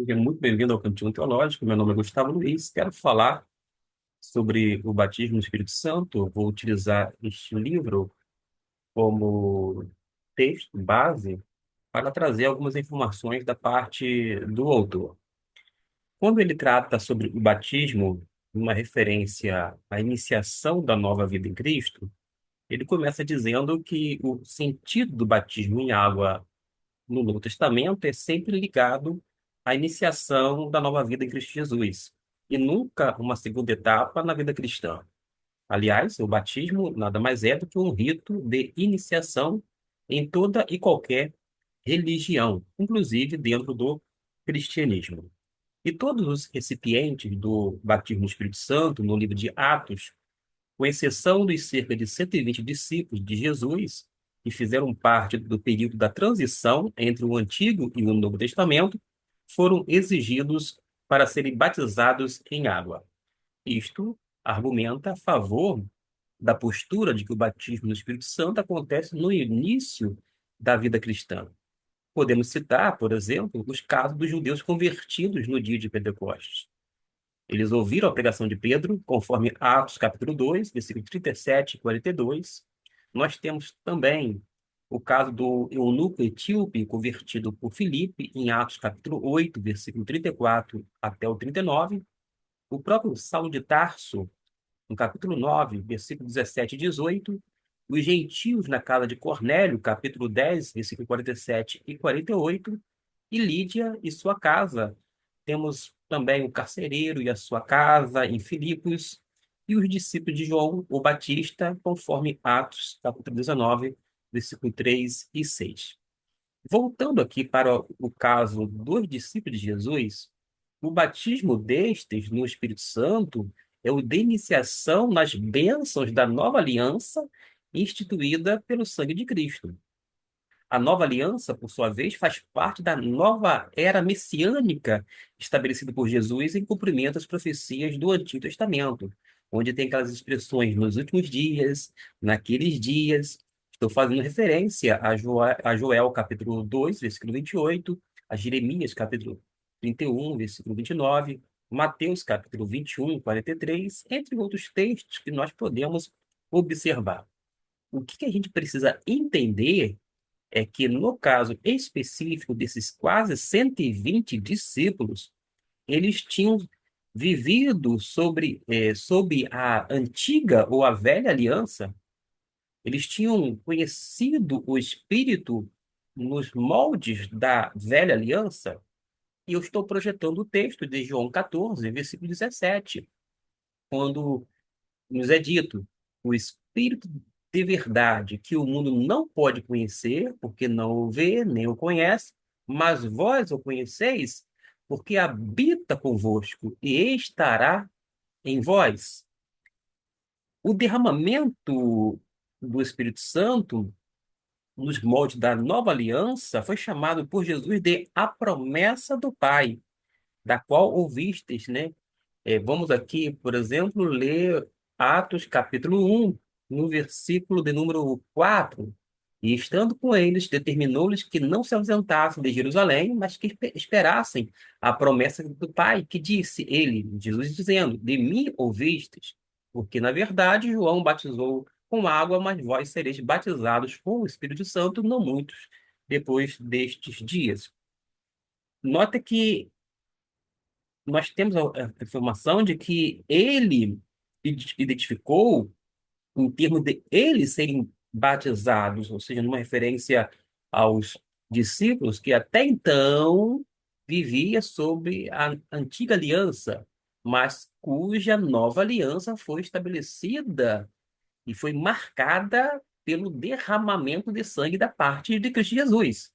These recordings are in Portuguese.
Seja muito bem-vindo ao Cantinho Teológico. Meu nome é Gustavo Luiz. Quero falar sobre o batismo no Espírito Santo. Vou utilizar este livro como texto base para trazer algumas informações da parte do autor. Quando ele trata sobre o batismo, uma referência à iniciação da nova vida em Cristo, ele começa dizendo que o sentido do batismo em água no Novo Testamento é sempre ligado à iniciação da nova vida em Cristo Jesus, e nunca uma segunda etapa na vida cristã. Aliás, o batismo nada mais é do que um rito de iniciação em toda e qualquer religião, inclusive dentro do cristianismo. E todos os recipientes do batismo no Espírito Santo, no livro de Atos, com exceção dos cerca de 120 discípulos de Jesus, que fizeram parte do período da transição entre o Antigo e o Novo Testamento, foram exigidos para serem batizados em água. Isto argumenta a favor da postura de que o batismo no Espírito Santo acontece no início da vida cristã. Podemos citar, por exemplo, os casos dos judeus convertidos no dia de Pentecostes. Eles ouviram a pregação de Pedro, conforme Atos capítulo 2, versículo 37 e 42. Nós temos também o caso do eunuco etíope convertido por Filipe, em Atos capítulo 8, versículo 34 até o 39. O próprio Saulo de Tarso, no capítulo 9, versículo 17 e 18. Os gentios na casa de Cornélio, capítulo 10, versículo 47 e 48. E Lídia e sua casa. Temos também o carcereiro e a sua casa em Filipos, e os discípulos de João o Batista, conforme Atos, capítulo 19, versículo 3 e 6. Voltando aqui para o caso dos discípulos de Jesus, o batismo destes no Espírito Santo é o de iniciação nas bênçãos da nova aliança instituída pelo sangue de Cristo. A nova aliança, por sua vez, faz parte da nova era messiânica estabelecida por Jesus em cumprimento às profecias do Antigo Testamento, onde tem aquelas expressões nos últimos dias, naqueles dias. Estou fazendo referência a Joel, capítulo 2, versículo 28, a Jeremias, capítulo 31, versículo 29, Mateus, capítulo 21, 43, entre outros textos que nós podemos observar. O que a gente precisa entender é que, no caso específico desses quase 120 discípulos, eles tinham vivido sob a antiga ou a velha aliança, eles tinham conhecido o Espírito nos moldes da velha aliança, e eu estou projetando o texto de João 14, versículo 17, quando nos é dito: o Espírito de verdade que o mundo não pode conhecer, porque não o vê, nem o conhece, mas vós o conheceis, porque habita convosco e estará em vós. O derramamento do Espírito Santo nos moldes da nova aliança foi chamado por Jesus de a promessa do Pai, da qual ouvistes, né? Vamos aqui, por exemplo, ler Atos capítulo 1, no versículo de número 4. E estando com eles, determinou-lhes que não se ausentassem de Jerusalém, mas que esperassem a promessa do Pai, que disse ele, Jesus dizendo: de mim ouvistes, porque na verdade João batizou com água, mas vós sereis batizados com o Espírito Santo não muitos depois destes dias. Nota que nós temos a informação de que ele identificou, em termos de eles serem batizados, ou seja, numa referência aos discípulos que até então vivia sob a antiga aliança, mas cuja nova aliança foi estabelecida e foi marcada pelo derramamento de sangue da parte de Cristo Jesus.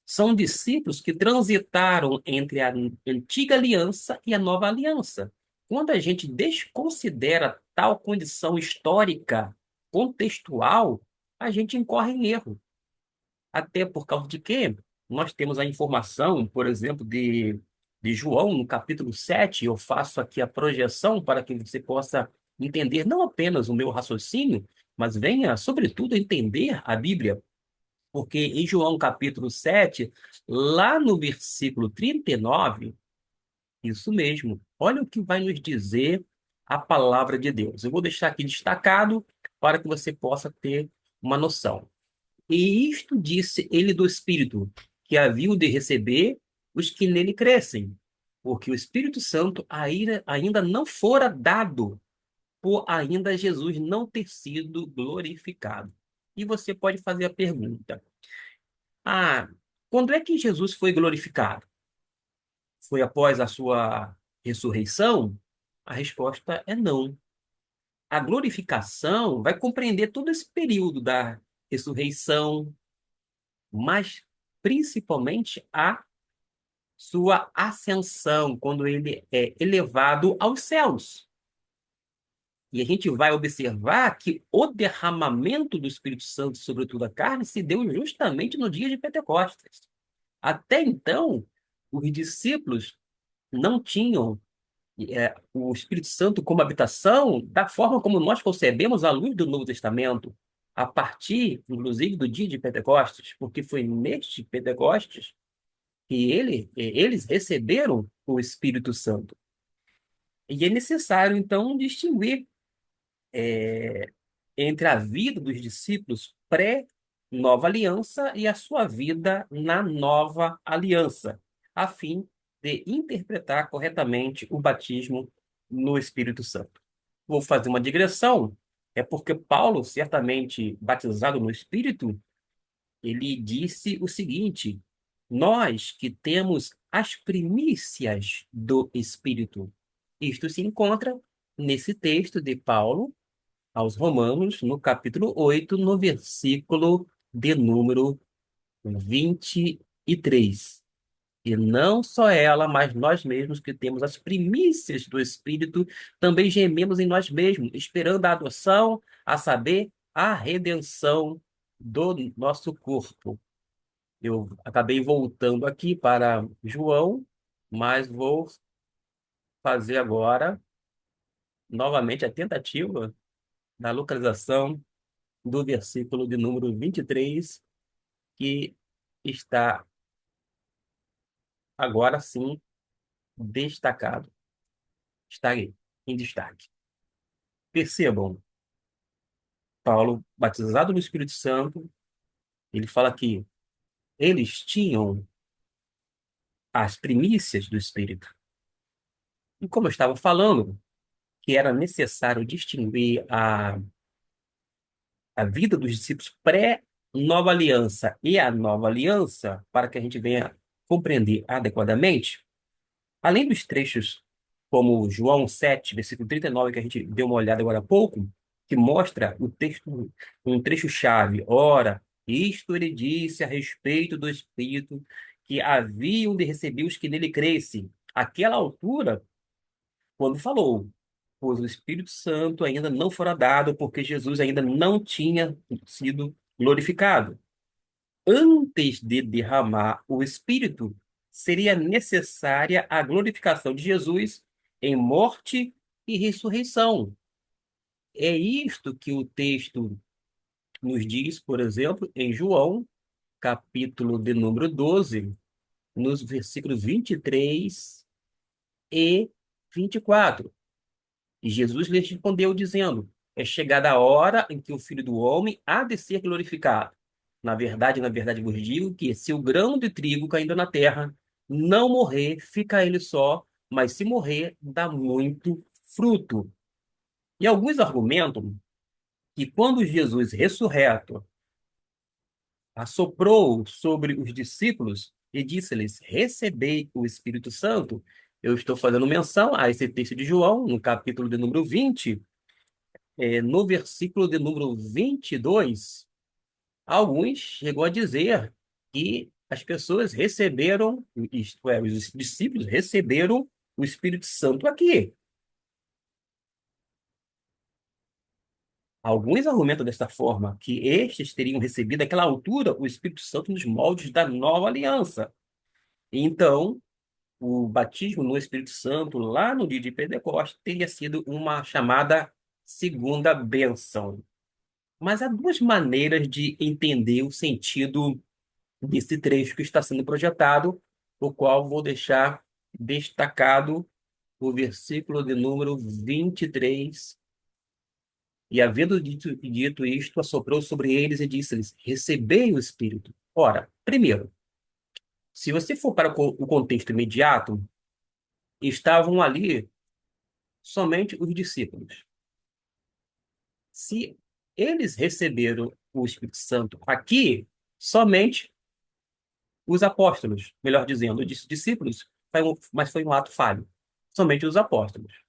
São discípulos que transitaram entre a antiga aliança e a nova aliança. Quando a gente desconsidera tal condição histórica, contextual, a gente incorre em erro. Até por causa de que nós temos a informação, por exemplo, de João, no capítulo 7. Eu faço aqui a projeção para que você possa entender não apenas o meu raciocínio, mas venha, sobretudo, a entender a Bíblia. Porque em João capítulo 7, lá no versículo 39, isso mesmo, olha o que vai nos dizer a palavra de Deus. Eu vou deixar aqui destacado para que você possa ter uma noção. E isto disse ele do Espírito, que haviam de receber os que nele crescem, porque o Espírito Santo ainda não fora dado, por ainda Jesus não ter sido glorificado. E você pode fazer a pergunta: ah, quando é que Jesus foi glorificado? Foi após a sua ressurreição? A resposta é não. A glorificação vai compreender todo esse período da ressurreição, mas principalmente a sua ascensão, quando ele é elevado aos céus. E a gente vai observar que o derramamento do Espírito Santo sobre toda a carne se deu justamente no dia de Pentecostes. Até então, os discípulos não tinham o Espírito Santo como habitação da forma como nós concebemos à luz do Novo Testamento, a partir, inclusive, do dia de Pentecostes, porque foi neste Pentecostes que eles receberam o Espírito Santo. E é necessário, então, distinguir entre a vida dos discípulos pré-nova aliança e a sua vida na nova aliança, a fim de interpretar corretamente o batismo no Espírito Santo. Vou fazer uma digressão, é porque Paulo, certamente batizado no Espírito, ele disse o seguinte: nós que temos as primícias do Espírito. Isto se encontra nesse texto de Paulo aos Romanos, no capítulo 8, no versículo de número 23. E não só ela, mas nós mesmos que temos as primícias do Espírito, também gememos em nós mesmos, esperando a adoção, a saber, a redenção do nosso corpo. Eu acabei voltando aqui para João, mas vou fazer agora novamente a tentativa da localização do versículo de número 23, que está agora sim destacado. Está aí, em destaque. Percebam, Paulo, batizado no Espírito Santo, ele fala que eles tinham as primícias do Espírito. E como eu estava falando, que era necessário distinguir a vida dos discípulos pré-nova aliança e a nova aliança, para que a gente venha compreender adequadamente, além dos trechos como João 7, versículo 39, que a gente deu uma olhada agora há pouco, que mostra o texto, um trecho-chave. Ora, isto ele disse a respeito do Espírito que haviam de receber os que nele crescem. Aquela altura, quando falou, pois o Espírito Santo ainda não fora dado, porque Jesus ainda não tinha sido glorificado. Antes de derramar o Espírito, seria necessária a glorificação de Jesus em morte e ressurreição. É isto que o texto nos diz, por exemplo, em João, capítulo de número 12, nos versículos 23 e 24. E Jesus lhes respondeu, dizendo: é chegada a hora em que o Filho do Homem há de ser glorificado. Na verdade, vos digo que se o grão de trigo caindo na terra não morrer, fica ele só, mas se morrer, dá muito fruto. E alguns argumentam que quando Jesus ressurreto assoprou sobre os discípulos e disse-lhes: recebei o Espírito Santo. Eu estou fazendo menção a esse texto de João, no capítulo de número 20, no versículo de número 22, alguns chegou a dizer que as pessoas receberam, isto é, os discípulos receberam o Espírito Santo aqui. Alguns argumentam desta forma, que estes teriam recebido àquela altura o Espírito Santo nos moldes da nova aliança. Então, o batismo no Espírito Santo, lá no dia de Pentecostes, teria sido uma chamada segunda bênção. Mas há duas maneiras de entender o sentido desse trecho que está sendo projetado, o qual vou deixar destacado o versículo de número 23. E havendo dito isto, assoprou sobre eles e disse-lhes: Recebei o Espírito. Ora, primeiro, se você for para o contexto imediato, estavam ali somente os discípulos. Se eles receberam o Espírito Santo aqui, somente os apóstolos, melhor dizendo, eu disse discípulos, mas foi um ato falho. Somente os apóstolos.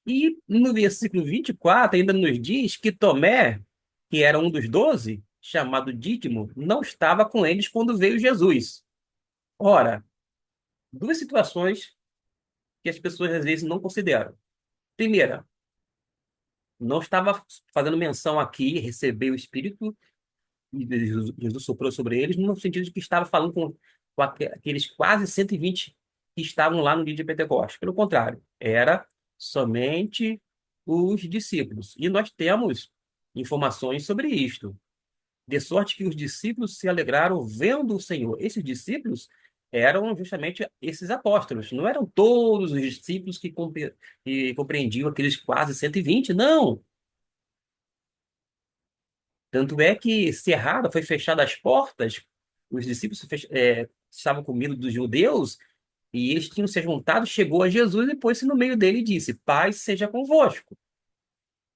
E no versículo 24 ainda nos diz que Tomé, que era um dos 12, chamado Dídimo, não estava com eles quando veio Jesus. Ora, duas situações que as pessoas às vezes não consideram. Primeira, não estava fazendo menção aqui, receber o Espírito, e Jesus soprou sobre eles, no sentido de que estava falando com aqueles quase 120 que estavam lá no dia de Pentecostes. Pelo contrário, era somente os discípulos. E nós temos informações sobre isto. De sorte que os discípulos se alegraram vendo o Senhor. Esses discípulos eram justamente esses apóstolos. Não eram todos os discípulos que compreendiam aqueles quase 120, não. Tanto é que cerrada, foi fechada as portas, os discípulos estavam com medo dos judeus, e eles tinham se juntado, chegou a Jesus e pôs-se no meio dele e disse: Paz seja convosco.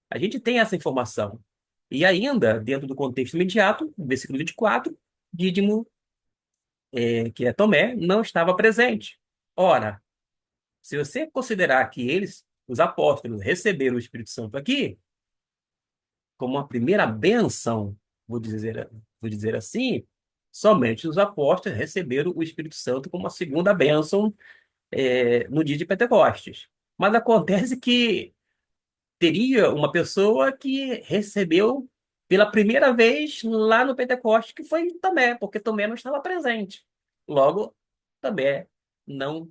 A gente tem essa informação. E ainda, dentro do contexto imediato, no versículo 24, Dídimo, que é Tomé, não estava presente. Ora, se você considerar que eles, os apóstolos, receberam o Espírito Santo aqui, como uma primeira bênção, vou dizer, vou dizer assim, somente os apóstolos receberam o Espírito Santo como uma segunda bênção, no dia de Pentecostes. Mas acontece que teria uma pessoa que recebeu pela primeira vez lá no Pentecostes, que foi Tomé, porque Tomé não estava presente. Logo, Tomé não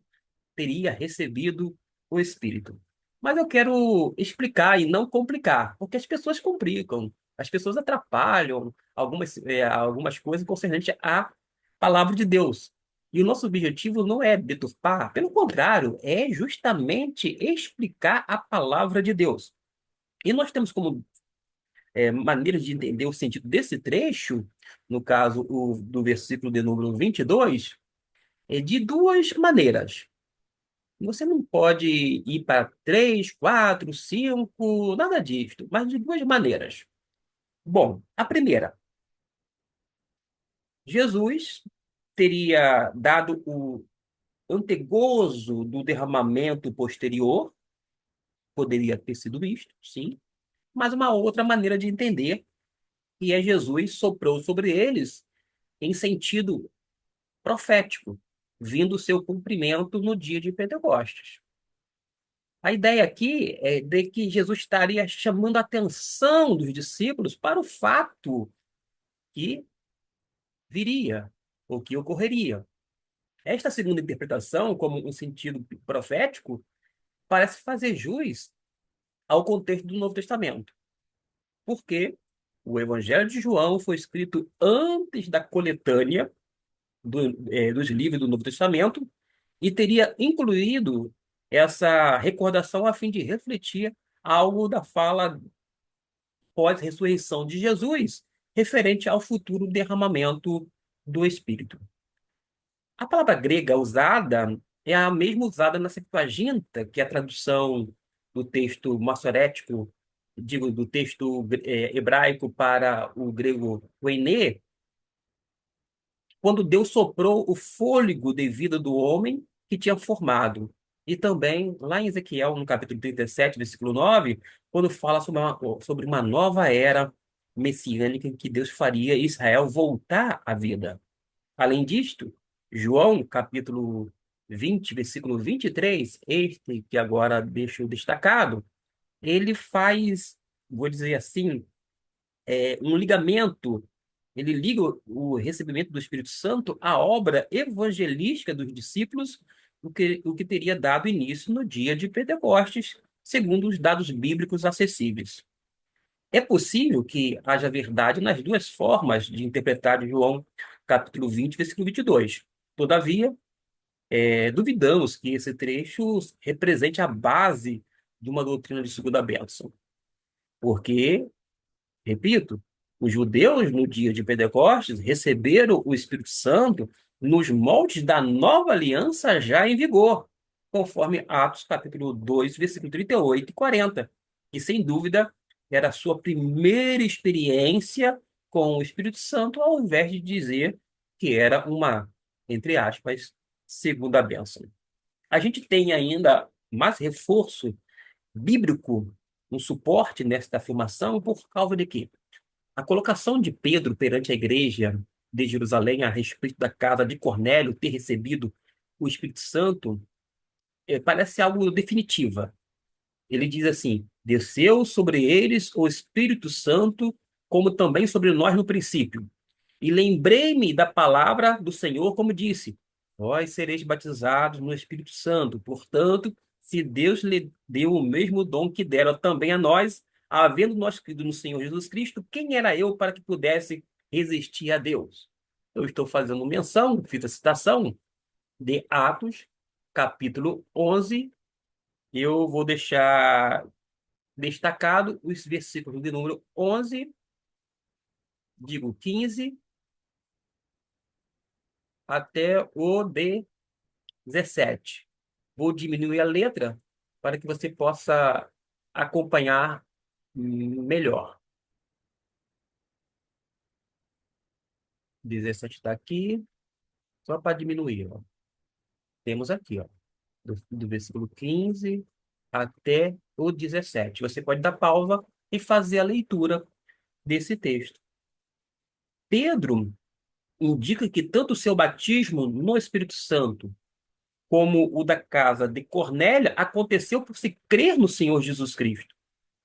teria recebido o Espírito. Mas eu quero explicar e não complicar, porque as pessoas complicam, as pessoas atrapalham algumas coisas concernentes à palavra de Deus. E o nosso objetivo não é deturpar, pelo contrário, é justamente explicar a palavra de Deus. E nós temos como maneiras de entender o sentido desse trecho, no caso do versículo de número 22, de duas maneiras. Você não pode ir para três, quatro, cinco, nada disso, mas de duas maneiras. Bom, a primeira, Jesus teria dado o antegozo do derramamento posterior, poderia ter sido isto, sim, mas uma outra maneira de entender que é Jesus soprou sobre eles em sentido profético, vindo o seu cumprimento no dia de Pentecostes. A ideia aqui é de que Jesus estaria chamando a atenção dos discípulos para o fato que viria, ou que ocorreria. Esta segunda interpretação, como um sentido profético, parece fazer jus ao contexto do Novo Testamento, porque o Evangelho de João foi escrito antes da coletânea dos livros do Novo Testamento e teria incluído essa recordação a fim de refletir algo da fala pós-ressurreição de Jesus, referente ao futuro derramamento do Espírito. A palavra grega usada é a mesma usada na Septuaginta, que é a tradução do texto massorético, digo, do texto hebraico para o grego koiné, quando Deus soprou o fôlego de vida do homem que tinha formado. E também, lá em Ezequiel, no capítulo 37, versículo 9, quando fala sobre uma nova era messiânica em que Deus faria Israel voltar à vida. Além disto, João, capítulo 20, versículo 23, este que agora deixo destacado, ele faz, vou dizer assim, um ligamento, ele liga o recebimento do Espírito Santo à obra evangelística dos discípulos, o que teria dado início no dia de Pentecostes, segundo os dados bíblicos acessíveis. É possível que haja verdade nas duas formas de interpretar João capítulo 20, versículo 22. Todavia, duvidamos que esse trecho represente a base de uma doutrina de segunda bênção. Porque, repito, os judeus no dia de Pentecostes receberam o Espírito Santo nos moldes da nova aliança já em vigor, conforme Atos capítulo 2, versículo 38 e 40. E sem dúvida era a sua primeira experiência com o Espírito Santo, ao invés de dizer que era uma, entre aspas, segunda bênção. A gente tem ainda mais reforço bíblico, um suporte nesta afirmação, por causa de quê? A colocação de Pedro perante a igreja de Jerusalém a respeito da casa de Cornélio ter recebido o Espírito Santo parece algo definitiva. Ele diz assim: desceu sobre eles o Espírito Santo, como também sobre nós no princípio. E lembrei-me da palavra do Senhor, como disse: vós sereis batizados no Espírito Santo. Portanto, se Deus lhe deu o mesmo dom que dera também a nós, havendo nós crido no Senhor Jesus Cristo, quem era eu para que pudesse resistir a Deus? Eu estou fazendo menção, fiz a citação de Atos, capítulo 11. Eu vou deixar destacado os versículos de número 11, digo 15, até o de 17. Vou diminuir a letra para que você possa acompanhar melhor. 17 está aqui, só para diminuir. Ó. Temos aqui, ó, do versículo 15 até o 17. Você pode dar pausa e fazer a leitura desse texto. Pedro indica que tanto o seu batismo no Espírito Santo como o da casa de Cornélia aconteceu por se crer no Senhor Jesus Cristo.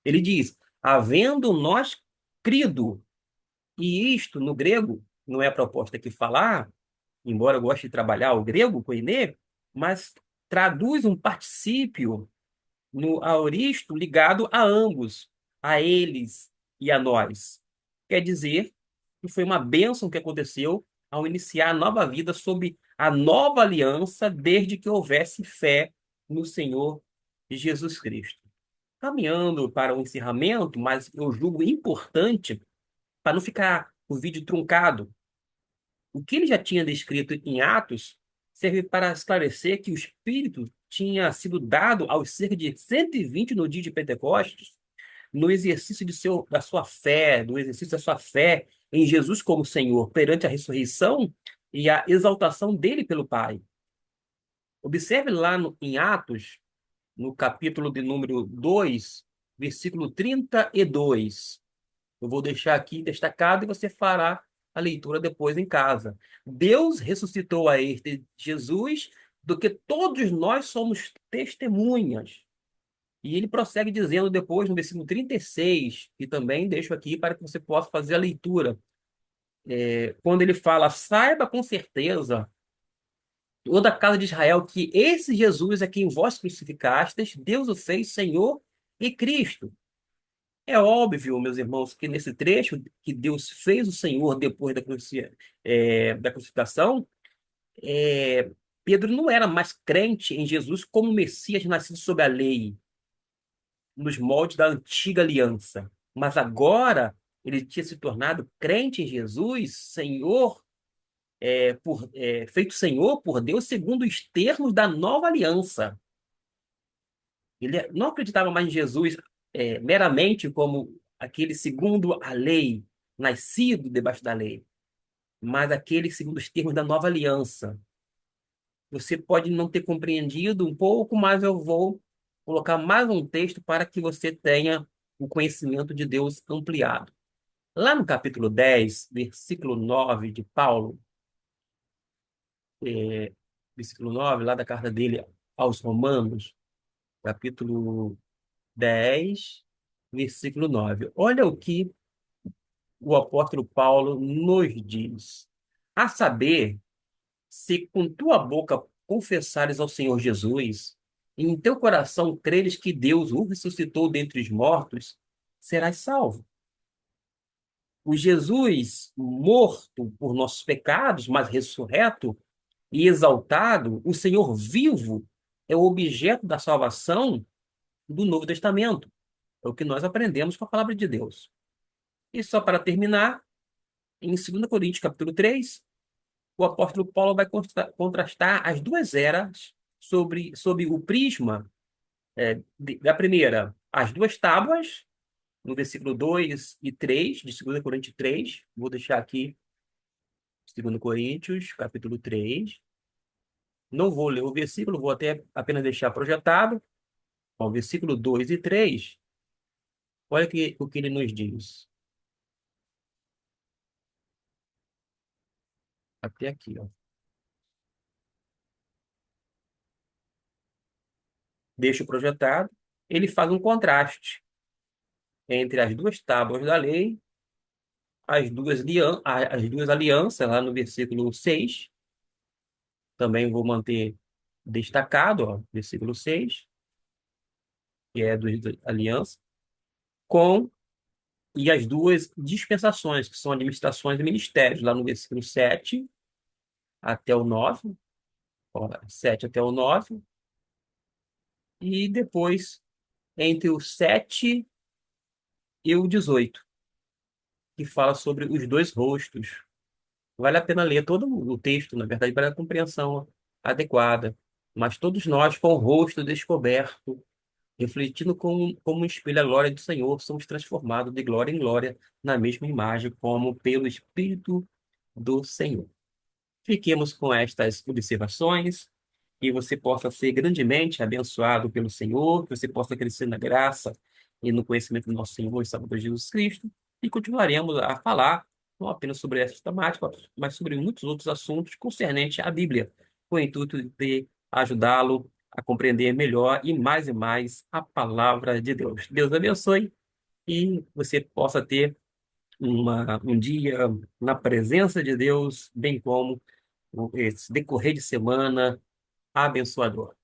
Ele diz: havendo nós crido, e isto no grego não é a proposta aqui falar, embora eu goste de trabalhar o grego, koiné, mas traduz um particípio no aoristo ligado a ambos, a eles e a nós. Quer dizer que foi uma bênção que aconteceu ao iniciar a nova vida sob a nova aliança, desde que houvesse fé no Senhor Jesus Cristo. Caminhando para o encerramento, mas eu julgo importante, para não ficar o vídeo truncado, o que ele já tinha descrito em Atos serve para esclarecer que o Espírito tinha sido dado aos cerca de 120 no dia de Pentecostes, no exercício da sua fé, do exercício da sua fé em Jesus como Senhor, perante a ressurreição e a exaltação dele pelo Pai. Observe lá em Atos, no capítulo de número 2, versículo 32. Eu vou deixar aqui destacado e você fará a leitura depois em casa. Deus ressuscitou a este Jesus, do que todos nós somos testemunhas. E ele prossegue dizendo depois, no versículo 36, e também deixo aqui para que você possa fazer a leitura. Quando ele fala: saiba com certeza, toda a casa de Israel, que esse Jesus a quem vós crucificastes, Deus o fez Senhor e Cristo. É óbvio, meus irmãos, que nesse trecho que Deus fez o Senhor depois da crucificação, é, Pedro não era mais crente em Jesus como Messias nascido sob a lei, nos moldes da antiga aliança. Mas agora ele tinha se tornado crente em Jesus, Senhor, feito Senhor por Deus segundo os termos da nova aliança. Ele não acreditava mais em Jesus meramente como aquele segundo a lei, nascido debaixo da lei, mas aquele segundo os termos da nova aliança. Você pode não ter compreendido um pouco, mas eu vou colocar mais um texto para que você tenha o conhecimento de Deus ampliado. Lá no capítulo 10, versículo 9 de Paulo, é, versículo 9, lá da carta dele aos Romanos, capítulo 10, versículo 9. Olha o que o apóstolo Paulo nos diz. A saber, se com tua boca confessares ao Senhor Jesus, e em teu coração creres que Deus o ressuscitou dentre os mortos, serás salvo. O Jesus morto por nossos pecados, mas ressurreto e exaltado, o Senhor vivo, é o objeto da salvação do Novo Testamento. É o que nós aprendemos com a palavra de Deus. E só para terminar, em 2 Coríntios capítulo 3, o apóstolo Paulo vai contrastar as duas eras sobre o prisma da primeira, as duas tábuas, no versículo 2 e 3 de 2 Coríntios 3. Vou deixar aqui 2 Coríntios, capítulo 3. Não vou ler o versículo, vou até apenas deixar projetado. Bom, versículo 2 e 3. Olha o que ele nos diz. Até aqui, ó. Deixa projetado. Ele faz um contraste entre as duas tábuas da lei, as duas alianças, lá no versículo 6. Também vou manter destacado, ó, versículo 6, que é dos aliança, com e as duas dispensações, que são administrações e ministérios, lá no versículo 7 até o 9, ó, 7 até o 9, e depois entre o 7 e o 18, que fala sobre os dois rostos. Vale a pena ler todo o texto, na verdade, para a compreensão adequada. Mas todos nós, com o rosto descoberto, refletindo como um espelho a glória do Senhor, somos transformados de glória em glória na mesma imagem, como pelo Espírito do Senhor. Fiquemos com estas observações, que você possa ser grandemente abençoado pelo Senhor, que você possa crescer na graça e no conhecimento do nosso Senhor e Salvador Jesus Cristo, e continuaremos a falar não apenas sobre essa temática, mas sobre muitos outros assuntos concernentes à Bíblia, com o intuito de ajudá-lo a compreender melhor e mais a palavra de Deus. Deus abençoe e você possa ter um dia na presença de Deus, bem como esse decorrer de semana abençoador.